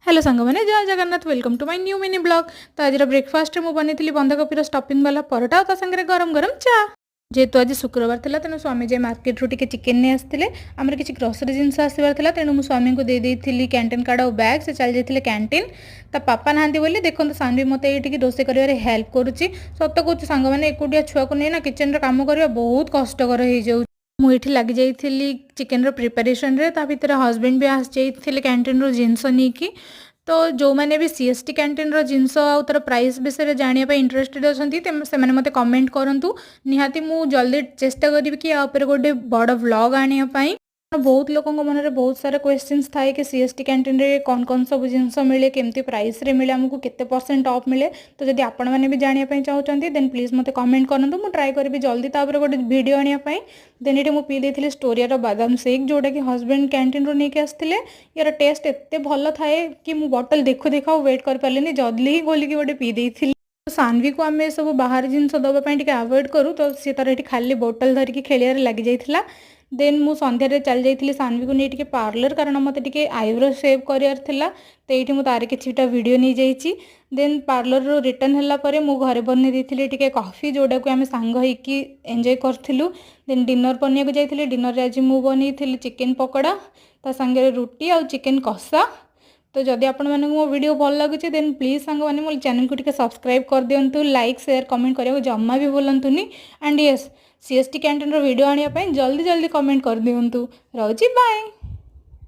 Hello सांग मैंने जय Jagannath welcome to my new mini blog. तो आज ब्रेकफास्ट में बनी बंधाकोबी स्टफिंग वाला परोटा और सागर गरम गरम चा। जेहेतु आज शुक्रवार था तेणु स्वामी जे मार्केट रू टी चिकेन नहीं आसते आमर किसी ग्रोसरी जिनस आसबार तेणु मुझे स्वामी को देती कैंटीन कार्ड और बैग से चल जाते कैंटीन। ता पापा ना बोली देखो सानवी मत ये रोसे कर हेल्प करुच्ची। सत कहूँ सांग मैंने एकुटिया छुआ को नहीं ना किचन काम करवा बहुत कष्टर हो। मुझे लग जाइली चिकेन प्रिपरेशन रे ता भितर हस्बैंड भी आसी कैंटीन रो जिनस नहीं। तो जो मैंने भी सीएसटी कैंटीन रो जिनस आउ तार प्राइस विषय जानापी इंटरेस्टेड अच्छा से मत कमेंट करूँ। निहाती मु जल्दी चेष्टा करी कि गोटे बड़ व्लॉग आने। बहुत लोगों मन में बहुत सारा क्वेश्चंस थाए कि सीएसटी कैंटीन रे कौन कौन सब जिनस मिले केमती प्राइस रे मिले आमको केते परसेंट ऑफ मिले। तो जब आपण मैंने भी जानापी चाहते देन प्लीज मत कमेंट करूँ। मुझे ट्राए करी जल्दी तापर गोटे वीडियो आने। देन ये मुझे पी देती स्टोरिया बादाम शेक जोटा कि हस्बैंड कैंटीन रू नहीं आसते। यार टेस्ट एत भल थाए कि मुझे बोतल देखु देखा वेट कर पारे जल्दी ही खोलिकी गोटे पी देती। सानवी को आम सब बाहर जिनस दवापाई आभोड करूँ तो सी तार ये खाली बोतल धरिकी खेल लग जाता। देन मु संध्यारे चल जाइए सानवी को नहीं पार्लर कारण मत आईब्रो सेव करार तो ये मुझे तार किटा वीडियो नहीं जाइए। देन पार्लर रू रिटर्न है मु घरे बन दी कॉफी जोड़ा को आम सांग होकी एंजॉय करूँ। देन डिनर बनिया को जाइए डिनर आज मुझे बनई चिकेन पकोड़ा ता सांगे रुटी और चिकेन कषा। तो जदि आपण मानक मो वीडियो भल लगुच देन प्लीज सांग मैंने मो चैनल को टिके सब्सक्राइब कर दिंतु। लाइक शेयर कमेंट करने जमा भी भूलतुनि। And yes CST canteen video आने जल्दी जल्दी कमेंट कर दिंतु। रहुची बाय।